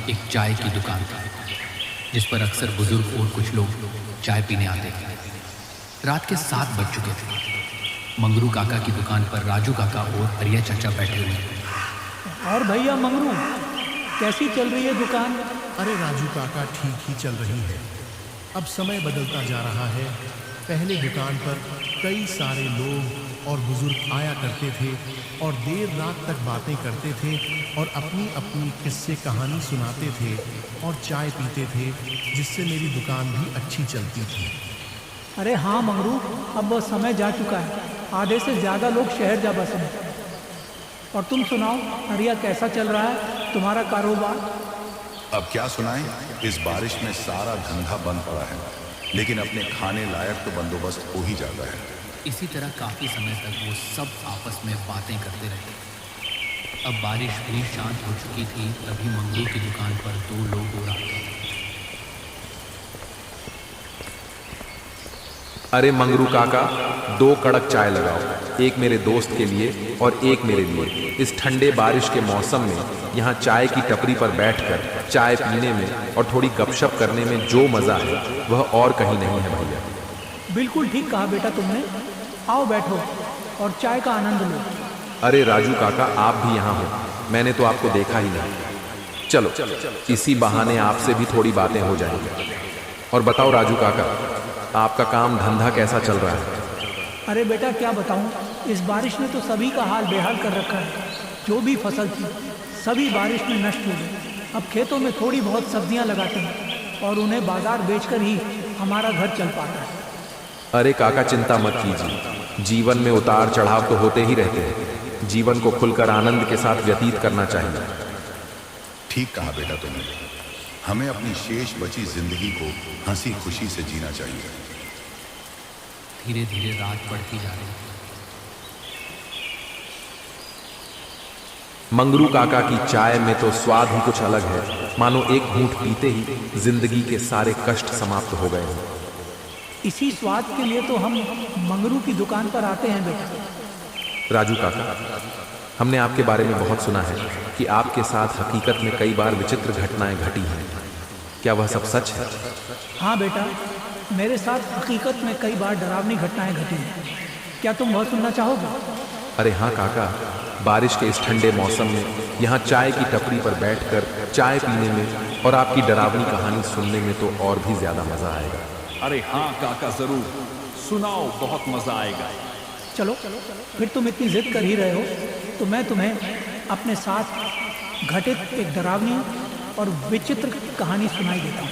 एक चाय की दुकान थी जिस पर अक्सर बुजुर्ग और कुछ लोग चाय पीने आते थे। रात के 7 बज चुके थे। मंगरू काका की दुकान पर राजू काका और हरिया चाचा बैठे हुए थे। और भैया मंगरू, कैसी चल रही है दुकान? अरे राजू काका, ठीक ही चल रही है। अब समय बदलता जा रहा है। पहले दुकान पर कई सारे लोग और बुजुर्ग आया करते थे और देर रात तक बातें करते थे और अपनी अपनी किस्से कहानी सुनाते थे और चाय पीते थे, जिससे मेरी दुकान भी अच्छी चलती थी। अरे हाँ मंगरू, अब वह समय जा चुका है। आधे से ज़्यादा लोग शहर जा बसे हैं। और तुम सुनाओ हरिया, कैसा चल रहा है तुम्हारा कारोबार? अब क्या सुनाएं, इस बारिश में सारा धंधा बंद पड़ा है, लेकिन अपने खाने लायक तो बंदोबस्त हो ही जाता है। इसी तरह काफी समय तक वो सब आपस में बातें करते रहे। अब बारिश भी शांत हो चुकी थी, तभी मंगरू की दुकान पर 2 लोग और आते थे। अरे मंगरू काका, 2 कड़क चाय लगाओ, एक मेरे दोस्त के लिए और एक मेरे लिए। इस ठंडे बारिश के मौसम में यहाँ चाय की टपरी पर बैठकर चाय पीने में और थोड़ी गपशप करने में जो मज़ा है वह और कहीं नहीं है भैया। बिल्कुल ठीक कहा बेटा तुमने। आओ बैठो और चाय का आनंद लो। अरे राजू काका, आप भी यहाँ हो, मैंने तो आपको देखा ही नहीं। चलो इसी बहाने आपसे भी थोड़ी बातें हो जाएंगी। और बताओ राजू काका, आपका काम धंधा कैसा चल रहा है? अरे बेटा क्या बताऊं, इस बारिश ने तो सभी का हाल बेहाल कर रखा है। जो भी फसल थी सभी बारिश में नष्ट हो गई। अब खेतों में थोड़ी बहुत सब्जियां लगाते हैं और उन्हें बाजार बेचकर ही हमारा घर चल पाता है। अरे काका, चिंता मत कीजिए, जीवन में उतार चढ़ाव तो होते ही रहते हैं। जीवन को खुलकर आनंद के साथ व्यतीत करना चाहिए। ठीक कहा बेटा तुमने, हमें अपनी शेष बची जिंदगी को हंसी खुशी से जीना चाहिए। धीरे धीरे रात बढ़ती जा रही थी। मंगरू काका की चाय में तो स्वाद ही कुछ अलग है, मानो एक घूंट पीते ही जिंदगी के सारे कष्ट समाप्त हो गए हों। इसी स्वाद के लिए तो हम मंगरू की दुकान पर आते हैं बेटा। राजू काका, हमने आपके बारे में बहुत सुना है कि आपके साथ हकीकत में कई बार विचित्र घटनाएं घटी हैं। क्या वह सब सच है? हाँ बेटा, मेरे साथ हकीकत में कई बार डरावनी घटनाएं घटी हैं। क्या तुम वह सुनना चाहोगे? अरे हाँ काका, बारिश के इस ठंडे मौसम में यहाँ चाय की टपरी पर बैठकर चाय पीने में और आपकी डरावनी कहानी सुनने में तो और भी ज्यादा मजा आएगा। अरे हाँ काका, जरूर सुनाओ, बहुत मजा आएगा। चलो फिर तुम इतनी जिद कर ही रहे हो तो मैं तुम्हें अपने साथ घटित एक डरावनी और विचित्र कहानी सुनाई देता हूँ।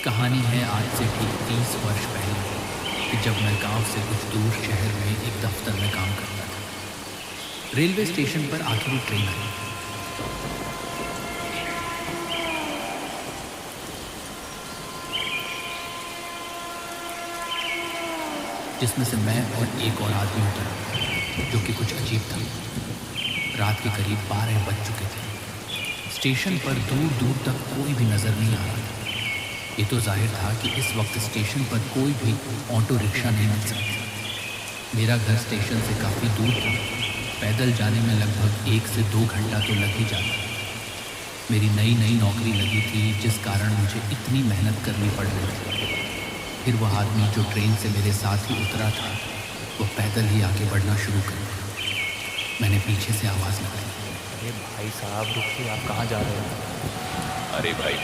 कहानी है आज से ठीक 30 वर्ष पहले कि जब मैं गांव से कुछ दूर शहर में एक दफ्तर में काम करता था। रेलवे स्टेशन पर आखिरी ट्रेन आई। जिसमें से मैं और एक और आदमी उतरा, जो कि कुछ अजीब था। रात के करीब 12 बज चुके थे। स्टेशन पर दूर दूर तक कोई भी नजर नहीं आ रहा था। ये तो जाहिर था कि इस वक्त स्टेशन पर कोई भी ऑटो रिक्शा नहीं मिल सकता। मेरा घर स्टेशन से काफ़ी दूर था। पैदल जाने में लगभग 1 से 2 घंटा तो लग ही जाता। मेरी नई नई नौकरी लगी थी, जिस कारण मुझे इतनी मेहनत करनी पड़ रही थी। फिर वह आदमी जो ट्रेन से मेरे साथ ही उतरा था, वो पैदल ही आगे बढ़ना शुरू कर दिया। मैंने पीछे से आवाज़ लगाई, अरे भाई साहब रुकिए, आप कहाँ जा रहे हो? अरे भाई,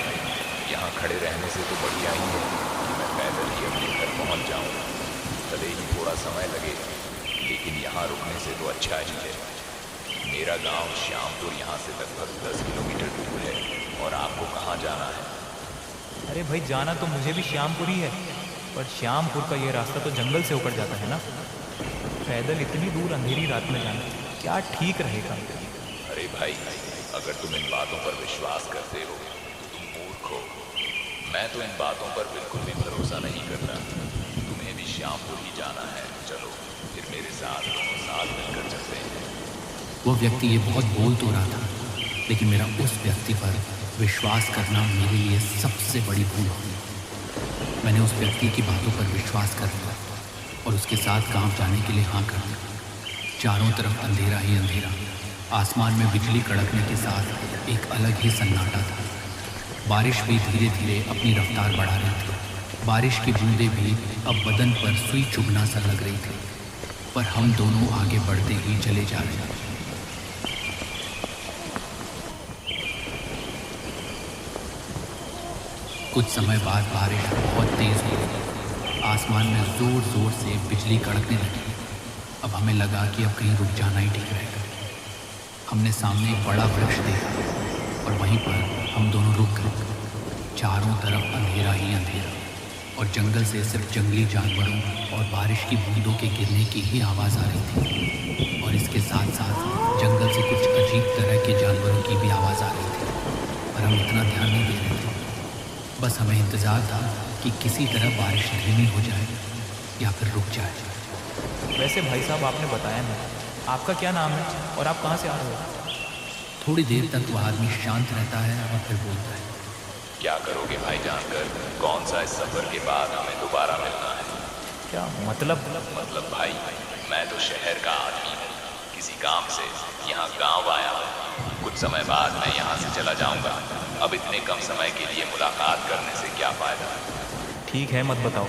यहाँ खड़े रहने से तो बढ़िया ही है कि मैं पैदल ही अपने घर पहुँच जाऊँ। भले ही थोड़ा समय लगे, लेकिन यहाँ रुकने से तो अच्छा ही है। मेरा गांव श्यामपुर यहाँ से लगभग 10 किलोमीटर दूर है। और आपको कहाँ जाना है? अरे भाई, जाना तो मुझे भी श्यामपुर ही है, पर श्यामपुर का ये रास्ता तो जंगल से होकर जाता है ना। पैदल इतनी दूर अंधेरी रात में जाना क्या ठीक रहेगा? अरे भाई, अगर तुम इन बातों पर विश्वास करते हो तो तुम मूर्ख हो। मैं तो इन बातों पर बिल्कुल भी भरोसा नहीं करता। तुम्हें भी श्यामपुर ही जाना है, चलो फिर मेरे साथ दोनों साथ मिलकर चलते हैं। वो व्यक्ति ये बहुत बोल तो रहा था, लेकिन मेरा उस व्यक्ति पर विश्वास करना मेरे लिए सबसे बड़ी भूल होगी। मैंने उस व्यक्ति की बातों पर विश्वास कर लिया और उसके साथ गांव जाने के लिए हाँ कर दी। चारों तरफ अंधेरा ही अंधेरा। आसमान में बिजली कड़कने के साथ एक अलग ही सन्नाटा था। बारिश भी धीरे धीरे अपनी रफ्तार बढ़ा रही थी। बारिश की बूंदें भी अब बदन पर सुई चुभना सा लग रही थी, पर हम दोनों आगे बढ़ते ही चले जा रहे थे। कुछ समय बाद बारिश बहुत तेज हुई। आसमान में जोर जोर से बिजली कड़कने लगी। अब हमें लगा कि अब कहीं रुक जाना ही ठीक रहेगा। हमने सामने एक बड़ा वृक्ष देखा और वहीं पर हम दोनों रुक गए। चारों तरफ अंधेरा ही अंधेरा और जंगल से सिर्फ जंगली जानवरों और बारिश की बूंदों के गिरने की ही आवाज़ आ रही थी, और इसके साथ साथ जंगल से कुछ अजीब तरह के जानवरों की भी आवाज़ आ रही थी, पर हम इतना ध्यान नहीं दे रहे थे। बस हमें इंतज़ार था कि किसी तरह बारिश धीमी हो जाए या फिर रुक जाए। वैसे भाई साहब, आपने बताया नहीं, आपका क्या नाम है और आप कहाँ से आ रहे हो? थोड़ी देर तक वह आदमी शांत रहता है और फिर बोलता है, क्या करोगे भाई जानकर? कौन सा इस सफर के बाद हमें दोबारा मिलना है? क्या मतलब? मतलब भाई, मैं तो शहर का आदमी हूँ, किसी काम से यहाँ गांव आया हूँ। कुछ समय बाद मैं यहाँ से चला जाऊँगा। अब इतने कम समय के लिए मुलाकात करने से क्या फ़ायदा? ठीक है, मत बताओ,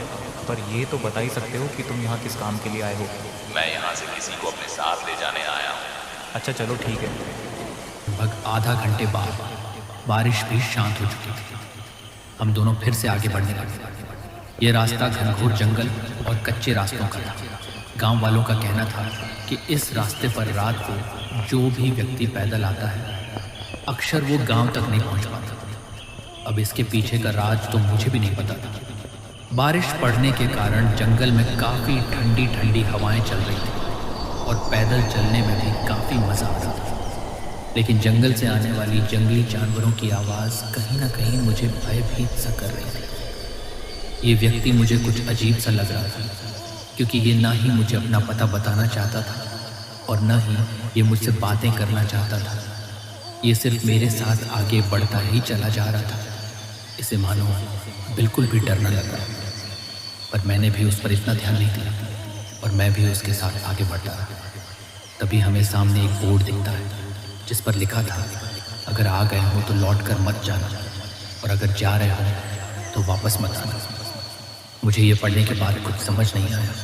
पर ये तो बता ही सकते हो कि तुम यहाँ किस काम के लिए आए हो। मैं यहाँ से किसी को अपने साथ ले जाने आया हूँ। अच्छा चलो ठीक है। लगभग आधा घंटे बाद बारिश भी शांत हो चुकी थी। हम दोनों फिर से आगे बढ़ने लगे। ये रास्ता घनघोर जंगल और कच्चे रास्तों का था। गांव वालों का कहना था कि इस रास्ते पर रात को जो भी व्यक्ति पैदल आता है अक्सर वो गांव तक नहीं पहुंच पाता। अब इसके पीछे का राज तो मुझे भी नहीं पता था। बारिश पड़ने के कारण जंगल में काफ़ी ठंडी ठंडी हवाएं चल रही थी और पैदल चलने में भी काफ़ी मज़ा आ रहा था। लेकिन जंगल से आने वाली जंगली जानवरों की आवाज़ कहीं ना कहीं मुझे भयभीत सा कर रही थी। ये व्यक्ति मुझे कुछ अजीब सा लग रहा था, क्योंकि ये ना ही मुझे अपना पता बताना चाहता था और न ही ये मुझसे बातें करना चाहता था। ये सिर्फ मेरे साथ आगे बढ़ता ही चला जा रहा था। इसे मानो बिल्कुल भी डर न लग रहा, पर मैंने भी उस पर इतना ध्यान नहीं दिया और मैं भी उसके साथ आगे बढ़ता रहा। तभी हमें सामने एक बोर्ड दिखता है जिस पर लिखा था, अगर आ गए हो तो लौट कर मत जाना और अगर जा रहे हो तो वापस मत आना। मुझे ये पढ़ने के बाद कुछ समझ नहीं आया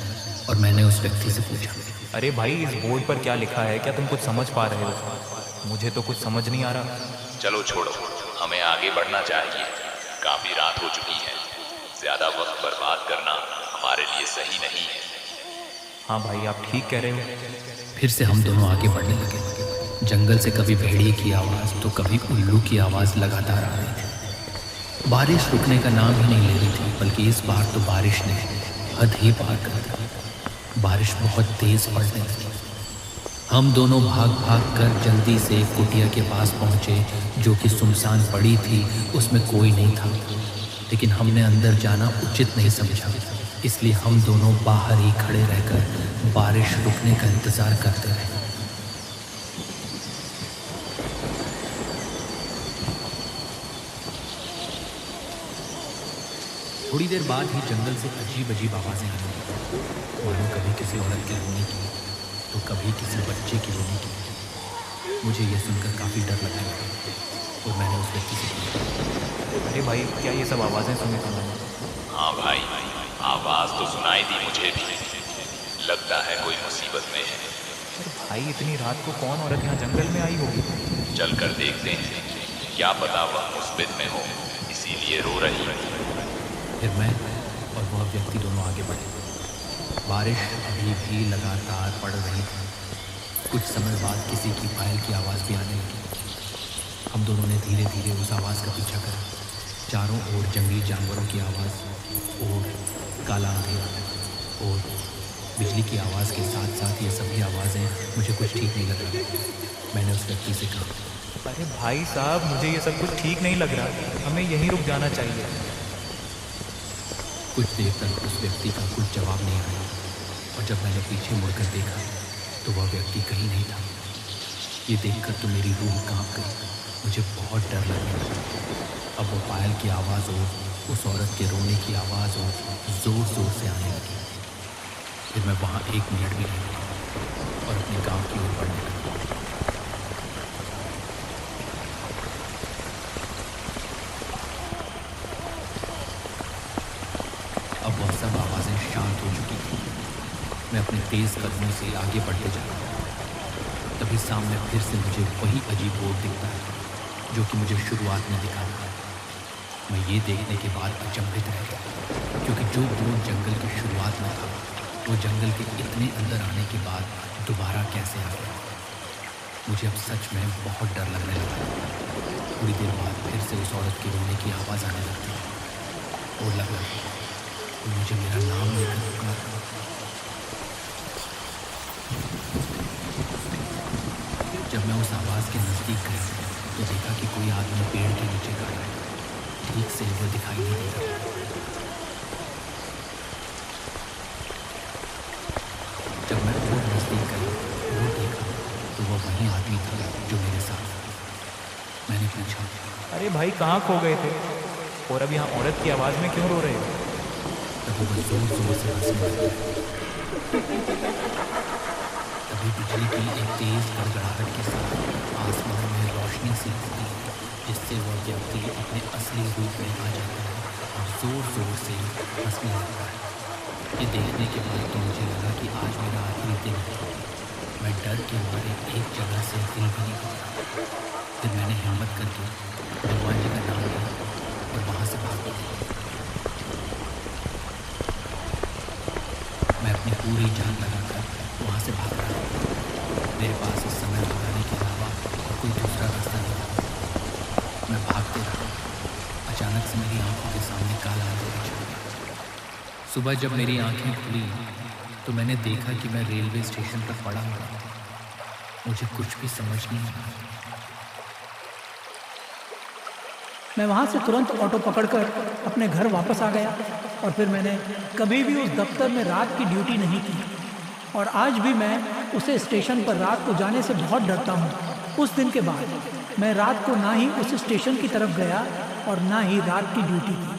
और मैंने उस व्यक्ति से पूछा, अरे भाई, इस बोर्ड पर क्या लिखा है? क्या तुम कुछ समझ पा रहे हो? मुझे तो कुछ समझ नहीं आ रहा। चलो छोड़ो, हमें आगे बढ़ना चाहिए। काफ़ी रात हो चुकी है, ज़्यादा वक्त बर्बाद करना हमारे लिए सही नहीं है। हाँ भाई, आप ठीक कह रहे हो। फिर से हम दोनों आगे बढ़ने लगे। जंगल से कभी भेड़िए की आवाज़ तो कभी उल्लू की आवाज़ लगातार आ रही थी। बारिश रुकने का नाम ही नहीं ले रही थी, बल्कि इस बार तो बारिश ने हद ही पार कर दी। बारिश बहुत तेज़ पड़ने लगी। हम दोनों भाग भाग कर जल्दी से एक कुटिया के पास पहुँचे जो कि सुनसान पड़ी थी। उसमें कोई नहीं था, लेकिन हमने अंदर जाना उचित नहीं समझा, इसलिए हम दोनों बाहर ही खड़े रहकर बारिश रुकने का इंतज़ार करते रहे। थोड़ी देर बाद ही जंगल से अजीब अजीब आवाज़ें आने लगी, मानो कभी किसी औरत के रोने की तो कभी किसी बच्चे की रोने की। मुझे यह सुनकर काफ़ी डर लगने लगा और मैंने उस व्यक्ति से पूछा, अरे भाई, क्या ये सब आवाज़ें सुनी तुमने? हाँ भाई, आवाज़ तो सुनाई दी मुझे भी। लगता है कोई मुसीबत में है। अरे भाई, इतनी रात को कौन औरत यहाँ जंगल में आई होगी? चल कर देखते हैं, क्या पता वह मुसीबत में हो इसीलिए रो रही है। फिर मैं और वह व्यक्ति दोनों आगे बढ़े। बारिश अभी भी लगातार पड़ रही थी। कुछ समय बाद किसी की पायल की आवाज़ भी आने लगी। हम दोनों ने धीरे धीरे उस आवाज़ का पीछा करा। चारों ओर जंगली जानवरों की आवाज़ और काला अंधेरा और बिजली की आवाज़ के साथ साथ ये सभी आवाज़ें मुझे कुछ ठीक नहीं लग रही। मैंने उस व्यक्ति से कहा, अरे भाई साहब, मुझे ये सब कुछ ठीक नहीं लग रहा, हमें यहीं रुक जाना चाहिए। कुछ देर तक उस व्यक्ति का कुछ जवाब नहीं आया और जब मैंने पीछे मुड़कर देखा तो वह व्यक्ति कहीं नहीं था। ये देखकर तो मेरी रूह कांप गई। मुझे बहुत डर लगने लगा। अब वो पायल की आवाज़ और उस औरत के रोने की आवाज़ और ज़ोर ज़ोर से आने लगी। फिर मैं वहाँ 1 मिनट भी नहीं रुका और अपने गांव की ओर बढ़ने लगा। शांत हो चुकी थी। मैं अपने तेज कदमों से आगे बढ़ते जा रहा था। तभी सामने फिर से मुझे वही अजीब बोर्ड दिखता है जो कि मुझे शुरुआत में दिखा था। मैं ये देखने के बाद अचंभित रह गया, क्योंकि जो बोर्ड जंगल की शुरुआत में था वो जंगल के इतने अंदर आने के बाद दोबारा कैसे आ गया। मुझे अब सच में बहुत डर लगने लगा। थोड़ी देर बाद फिर से उस औरत के रोने की आवाज़ आने लगती और लगा मुझे मेरा नाम लेकर पुकारा। जब मैं उस आवाज़ के नज़दीक गया तो देखा कि कोई आदमी पेड़ के नीचे खड़ा है। ठीक से वो दिखाई नहीं दे रहा। जब मैं और नज़दीक गया वो देखा तो वो वही आदमी था जो मेरे साथ। मैंने पूछा, अरे भाई कहाँ खो गए थे और अब यहाँ औरत की आवाज़ में क्यों रो रहे हो? तभी वो जोर जोर से हंसने लगा। तभी बिजली की एक तेज गड़गड़ाहट के साथ आसमान में रोशनी सी दिखती है, जिससे वह व्यक्ति अपने असली रूप में आ जाता है और जोर जोर से हंसने लगता है। ये देखने के बाद तो मुझे लगा कि आज मेरा आखिरी दिन है। मैं डर के मारे एक जगह से हिल भी नहीं पाया। फिर मैंने हिम्मत करके भगवान जी का नाम लिया और वहाँ से भाग गया। मैं अपनी पूरी जान लगाकर वहाँ से भाग रहा था। मेरे पास इस समय भागने के अलावा और कोई दूसरा रास्ता नहीं था। मैं भागते रहा। अचानक से मेरी आंखों के सामने काला अंधेरा छा गया। सुबह जब मेरी आंखें खुली तो मैंने देखा कि मैं रेलवे स्टेशन पर पड़ा हुआ था। मुझे कुछ भी समझ नहीं आया। मैं वहाँ से तुरंत ऑटो पकड़कर अपने घर वापस आ गया और फिर मैंने कभी भी उस दफ्तर में रात की ड्यूटी नहीं की और आज भी मैं उसे स्टेशन पर रात को जाने से बहुत डरता हूँ। उस दिन के बाद मैं रात को ना ही उस स्टेशन की तरफ गया और ना ही रात की ड्यूटी की।